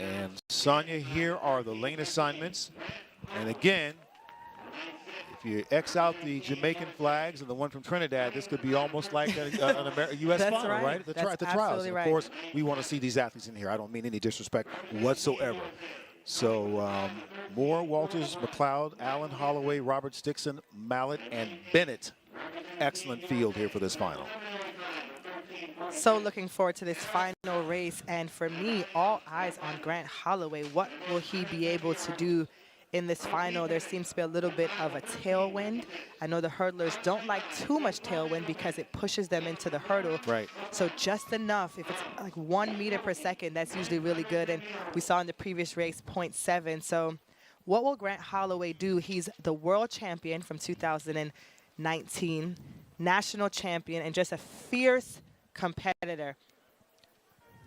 And Sonia, here are the lane assignments. And again, if you X out the Jamaican flags and the one from Trinidad, this could be almost like a U.S. That's final, right? That's At the trials. absolutely And of right. course, we want to see these athletes in here. I don't mean any disrespect whatsoever. So Moore, Walters, McLeod, Allen, Holloway, Roberts, Dixon, Mallet, and Bennett. Excellent field here for this final. So looking forward to this final race. And for me, all eyes on Grant Holloway. What will he be able to do in this final? There seems to be a little bit of a tailwind. I know the hurdlers don't like too much tailwind because it pushes them into the hurdle. Right. So just enough. If it's like 1 meter per second, that's usually really good. And we saw in the previous race, 0.7. So what will Grant Holloway do? He's the world champion from 2019, national champion, and just a fierce competitor.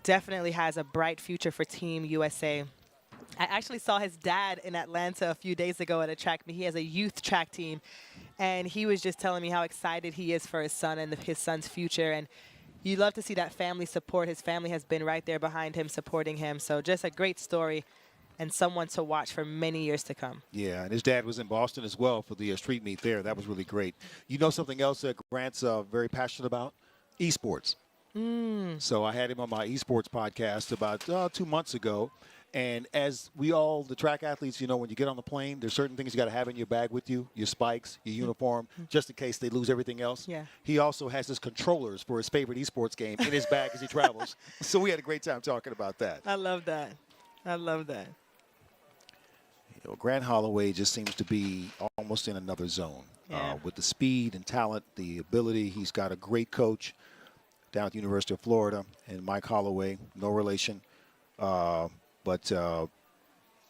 Definitely has a bright future for Team USA. I actually saw his dad in Atlanta a few days ago at a track meet. He has a youth track team, and he was just telling me how excited he is for his son and his son's future. And you love to see that family support. His family has been right there behind him, supporting him. So just a great story and someone to watch for many years to come. Yeah, and his dad was in Boston as well for the street meet there. That was really great. You know something else that Grant's very passionate about? Esports. So I had him on my esports podcast about 2 months ago. And as we all, the track athletes, you know, when you get on the plane, there's certain things you got to have in your bag with you, your spikes, your uniform, just in case they lose everything else. Yeah. He also has his controllers for his favorite esports game in his bag as he travels. So we had a great time talking about that. I love that. I love that. You know, Grant Holloway just seems to be almost in another zone. Yeah. With the speed and talent, the ability. He's got a great coach down at the University of Florida, and Mike Holloway, no relation. But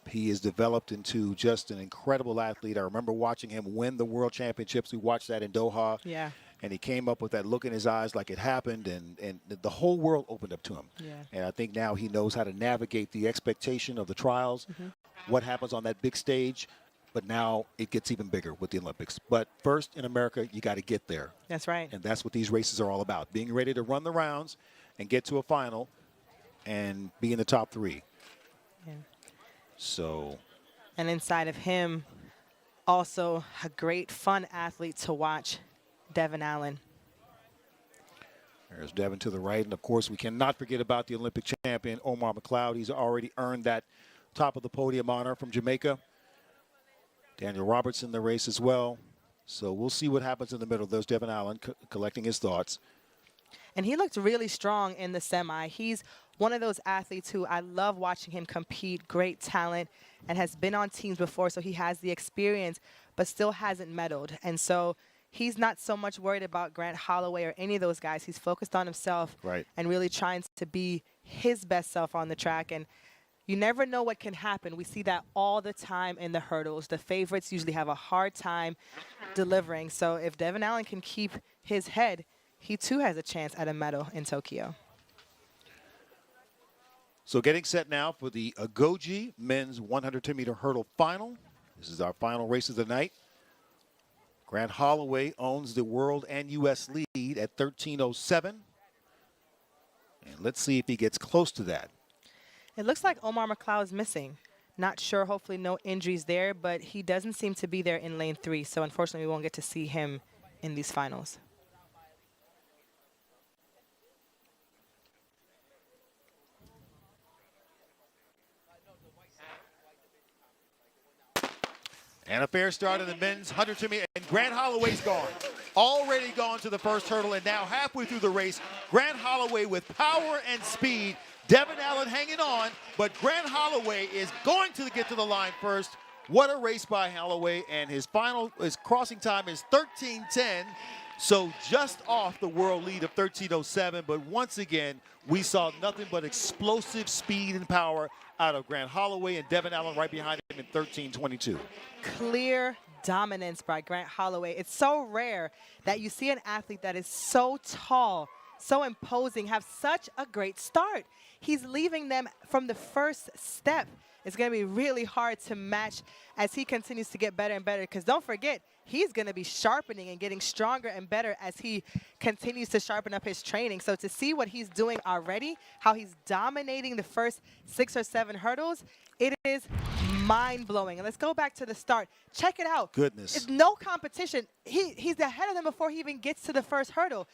he is developed into just an incredible athlete. I remember watching him win the World Championships. We watched that in Doha. Yeah. And he came up with that look in his eyes like it happened, and the whole world opened up to him. Yeah. And I think now he knows how to navigate the expectation of the trials, what happens on that big stage. But now it gets even bigger with the Olympics. But first, in America, you got to get there. That's right. And that's what these races are all about, being ready to run the rounds and get to a final and be in the top 3. Yeah. So. And inside of him, also a great, fun athlete to watch, Devin Allen. There's Devin to the right. And, of course, we cannot forget about the Olympic champion, Omar McLeod. He's already earned that top of the podium honor from Jamaica. Daniel Roberts in the race as well. So we'll see what happens in the middle. There's Devin Allen collecting his thoughts. And he looked really strong in the semi. He's one of those athletes who I love watching him compete, great talent, and has been on teams before, so he has the experience, but still hasn't medaled. And so he's not so much worried about Grant Holloway or any of those guys. He's focused on himself and really trying to be his best self on the track. And you never know what can happen. We see that all the time in the hurdles. The favorites usually have a hard time delivering. So if Devin Allen can keep his head, he too has a chance at a medal in Tokyo. So getting set now for the Agoji men's 110-meter hurdle final. This is our final race of the night. Grant Holloway owns the world and U.S. lead at 13:07. And let's see if he gets close to that. It looks like Omar McLeod is missing. Not sure, hopefully no injuries there, but he doesn't seem to be there in lane 3. So unfortunately, we won't get to see him in these finals. And a fair start in the men's 100 meter, and Grant Holloway's gone. Already gone to the first hurdle, and now halfway through the race, Grant Holloway with power and speed. Devin Allen hanging on, but Grant Holloway is going to get to the line first. What a race by Holloway, and his crossing time is 13:10. So just off the world lead of 13:07, but once again, we saw nothing but explosive speed and power out of Grant Holloway, and Devin Allen right behind him in 13:22. Clear dominance by Grant Holloway. It's so rare that you see an athlete that is so tall so imposing, have such a great start. He's leaving them from the first step. It's going to be really hard to match as he continues to get better and better, because don't forget, he's going to be sharpening and getting stronger and better as he continues to sharpen up his training. So to see what he's doing already, how he's dominating the first 6 or 7 hurdles, it is mind-blowing. And let's go back to the start. Check it out. Goodness. It's no competition. He's ahead of them before he even gets to the first hurdle.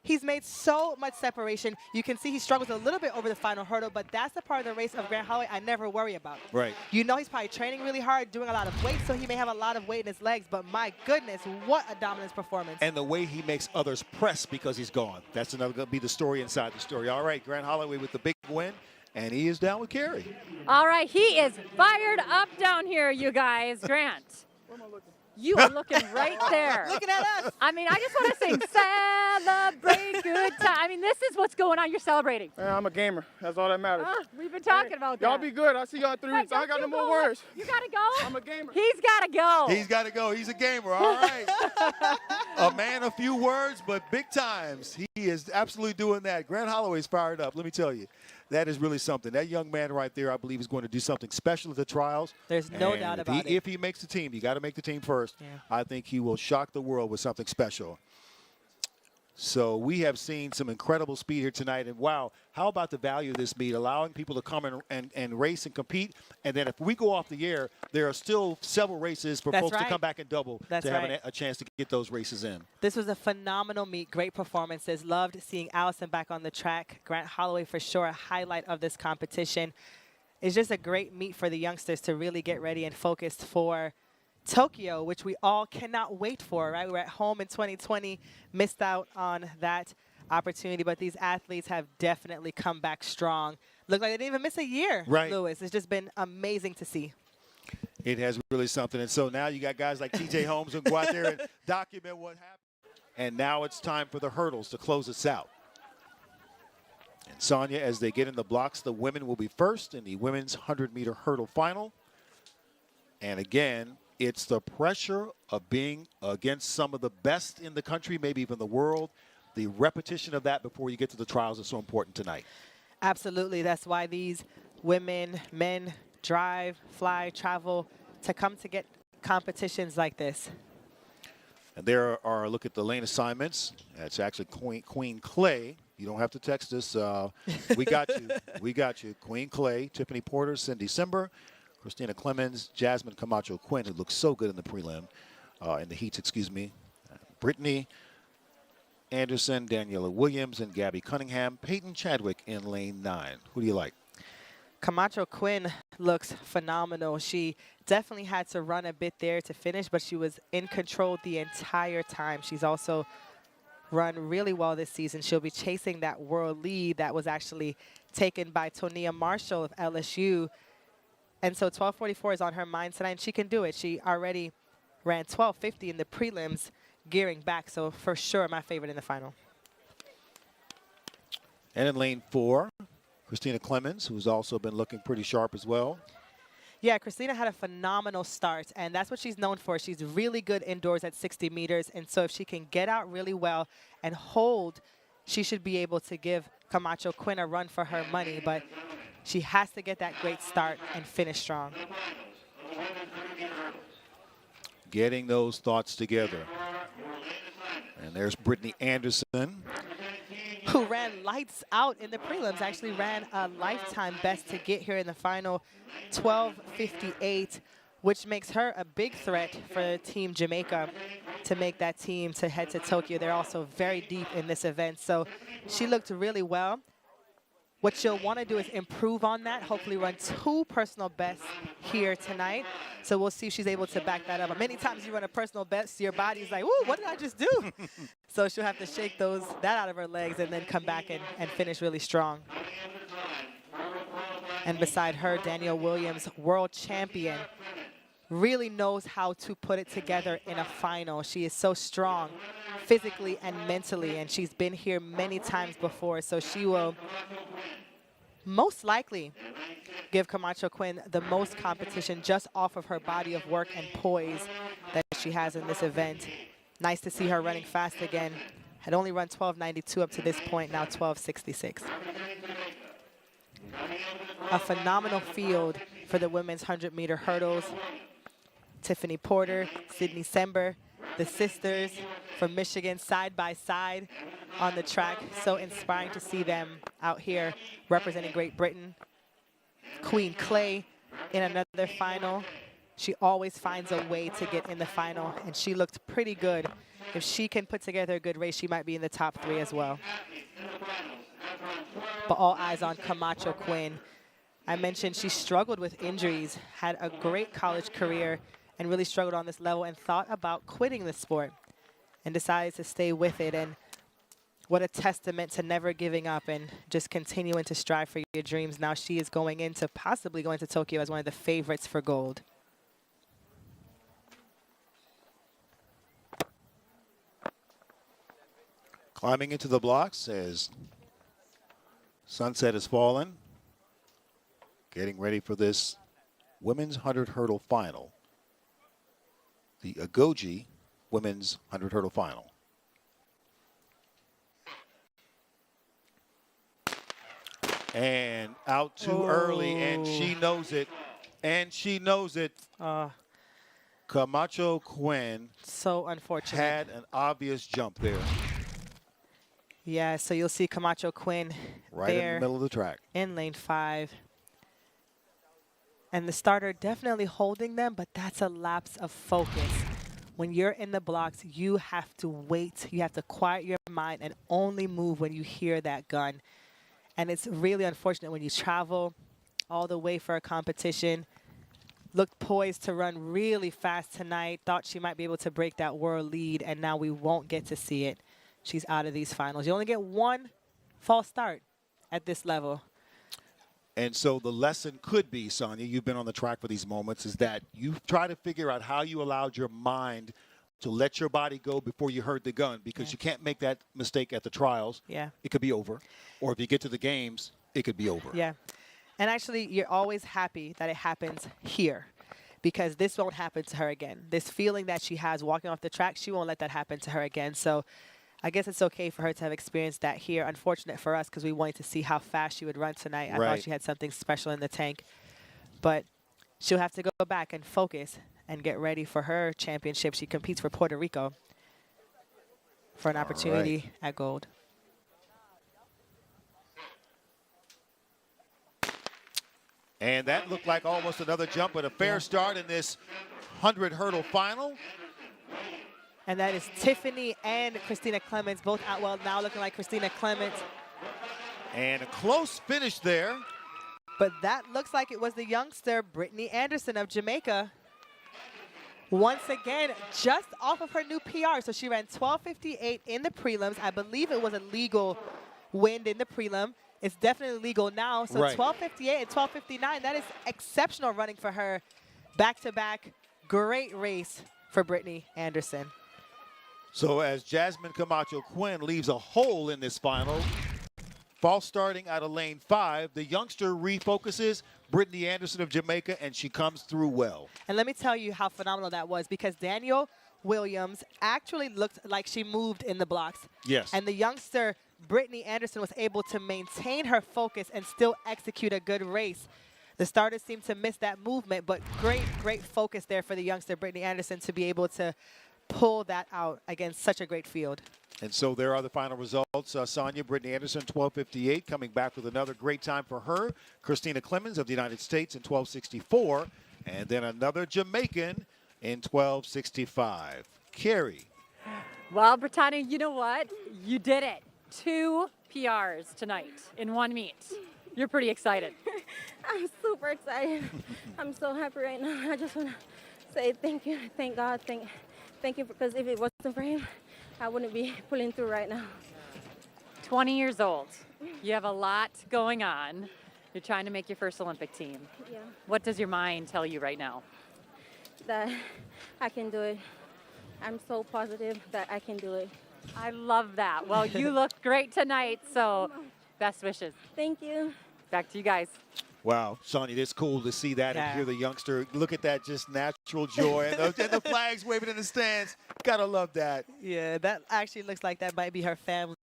He's made so much separation. You can see he struggles a little bit over the final hurdle, but that's the part of the race of Grant Holloway I never worry about. Right. You know he's probably training really hard, doing a lot of weight, so he may have a lot of weight in his legs, but my goodness, what a dominance performance. And the way he makes others press because he's gone. That's another going to be the story inside the story. All right, Grant Holloway with the big win, and he is down with Carrie. All right, he is fired up down here, you guys. Grant. Where am I looking? You are looking right there. Looking at us. I mean, I just want to sing celebrate good time. I mean, this is what's going on. You're celebrating. Man, I'm a gamer. That's all that matters. We've been talking about that. Y'all be good. I'll see y'all in 3 weeks. I ain't got no more words. You got to go? I'm a gamer. He's got to go. He's got to go. He's a gamer. All right. A man of few words, but big times. He is absolutely doing that. Grant Holloway's fired up. Let me tell you. That is really something. That young man right there, I believe, is going to do something special at the trials. There's no doubt about it. If he makes the team, you got to make the team first. Yeah. I think he will shock the world with something special. So we have seen some incredible speed here tonight. And, wow, how about the value of this meet, allowing people to come and race and compete. And then if we go off the air, there are still several races for folks to come back and double to have a chance to get those races in. This was a phenomenal meet, great performances. Loved seeing Allison back on the track. Grant Holloway, for sure, a highlight of this competition. It's just a great meet for the youngsters to really get ready and focused for Tokyo, which we all cannot wait for, right? We were at home in 2020, missed out on that opportunity, but these athletes have definitely come back strong. Look like they didn't even miss a year, right, Lewis. It's just been amazing to see. It has really something. And so now you got guys like TJ Holmes who go out there and document what happened. And now it's time for the hurdles to close us out. And Sonia, as they get in the blocks, the women will be first in the women's 100-meter hurdle final. And again, it's the pressure of being against some of the best in the country, maybe even the world. The repetition of that before you get to the trials is so important tonight. Absolutely. That's why these women, men drive, fly, travel to come to get competitions like this. And there are, look at the lane assignments. That's actually Queen Clay. You don't have to text us. We got you. We got you. Queen Clay, Tiffany Porter, Cindy Simber, Christina Clemens, Jasmine Camacho Quinn, who looks so good in the prelim, in the heats, excuse me. Brittany Anderson, Daniela Williams, and Gabby Cunningham. Peyton Chadwick in lane 9. Who do you like? Camacho Quinn looks phenomenal. She definitely had to run a bit there to finish, but she was in control the entire time. She's also run really well this season. She'll be chasing that world lead that was actually taken by Tonia Marshall of LSU. And so 12:44 is on her mind tonight, and she can do it. She already ran 12:50 in the prelims, gearing back. So for sure, my favorite in the final. And in lane 4, Christina Clemens, who's also been looking pretty sharp as well. Yeah, Christina had a phenomenal start, and that's what she's known for. She's really good indoors at 60 meters, and so if she can get out really well and hold, she should be able to give Camacho Quinn a run for her money. But she has to get that great start and finish strong. Getting those thoughts together. And there's Brittany Anderson, who ran lights out in the prelims, actually ran a lifetime best to get here in the final, 12:58, which makes her a big threat for Team Jamaica to make that team to head to Tokyo. They're also very deep in this event. So she looked really well. What she'll want to do is improve on that, hopefully run 2 personal bests here tonight. So we'll see if she's able to back that up. But many times you run a personal best, your body's like, ooh, what did I just do? So she'll have to shake that out of her legs and then come back and finish really strong. And beside her, Danielle Williams, world champion, really knows how to put it together in a final. She is so strong physically and mentally, and she's been here many times before, so she will most likely give Camacho Quinn the most competition just off of her body of work and poise that she has in this event. Nice to see her running fast again. Had only run 12.92 up to this point, now 12.66. A phenomenal field for the women's 100-meter hurdles. Tiffany Porter, Sydney Sember, the sisters from Michigan side by side on the track. So inspiring to see them out here representing Great Britain. Queen Clay in another final. She always finds a way to get in the final, and she looked pretty good. If she can put together a good race, she might be in the top 3 as well. But all eyes on Camacho Quinn. I mentioned she struggled with injuries, had a great college career, and really struggled on this level and thought about quitting the sport and decided to stay with it. And what a testament to never giving up and just continuing to strive for your dreams. Now she is going into possibly going to Tokyo as one of the favorites for gold. Climbing into the blocks as sunset has fallen. Getting ready for this women's 100 hurdle final. The Agoji women's 100 hurdle final. And out too early, and she knows it. And she knows it. Camacho Quinn So unfortunate. had an obvious jump there. Yeah, so you'll see Camacho Quinn Right in there the middle of the track. in lane 5. And the starter definitely holding them, but that's a lapse of focus. When you're in the blocks, you have to wait. You have to quiet your mind and only move when you hear that gun. And it's really unfortunate when you travel all the way for a competition. Looked poised to run really fast tonight. Thought she might be able to break that world lead, and now we won't get to see it. She's out of these finals. You only get one false start at this level. And so the lesson could be, Sonia, you've been on the track for these moments, is that you try to figure out how you allowed your mind to let your body go before you heard the gun, because you can't make that mistake at the trials. Yeah. It could be over. Or if you get to the games, it could be over. Yeah. And actually, you're always happy that it happens here, because this won't happen to her again. This feeling that she has walking off the track, she won't let that happen to her again. So I guess it's okay for her to have experienced that here. Unfortunate for us, because we wanted to see how fast she would run tonight. I thought she had something special in the tank. But she'll have to go back and focus and get ready for her championship. She competes for Puerto Rico for an opportunity at gold. And that looked like almost another jump, but a fair start in this 100 hurdle final. And that is Tiffany and Christina Clements, both out well now, looking like Christina Clements. And a close finish there. But that looks like it was the youngster, Brittany Anderson of Jamaica. Once again, just off of her new PR. So she ran 12:58 in the prelims. I believe it was a legal wind in the prelim. It's definitely legal now. So 12:58 and 12:59, that is exceptional running for her. Back-to-back, great race for Brittany Anderson. So as Jasmine Camacho Quinn leaves a hole in this final, false starting out of lane 5, the youngster refocuses, Brittany Anderson of Jamaica, and she comes through well. And let me tell you how phenomenal that was, because Danielle Williams actually looked like she moved in the blocks. Yes. And the youngster, Brittany Anderson, was able to maintain her focus and still execute a good race. The starters seemed to miss that movement, but great focus there for the youngster, Brittany Anderson, to be able to pull that out against such a great field. And so there are the final results. Sonia, Brittany Anderson, 12:58, coming back with another great time for her. Christina Clemens of the United States in 12:64, and then another Jamaican in 12:65. Carrie. Well, Brittany, you know what? You did it. 2 PRs tonight in one meet. You're pretty excited. I'm super excited. I'm so happy right now. I just want to say thank you, thank God, thank you, because if it wasn't for him, I wouldn't be pulling through right now. 20 years old. You have a lot going on. You're trying to make your first Olympic team. Yeah. What does your mind tell you right now? That I can do it. I'm so positive that I can do it. I love that. Well, you look great tonight, so best wishes. Thank you. Back to you guys. Wow, Sonya, it's cool to see that and hear the youngster. Look at that, just natural joy. And the flags waving in the stands. Gotta love that. Yeah, that actually looks like that might be her family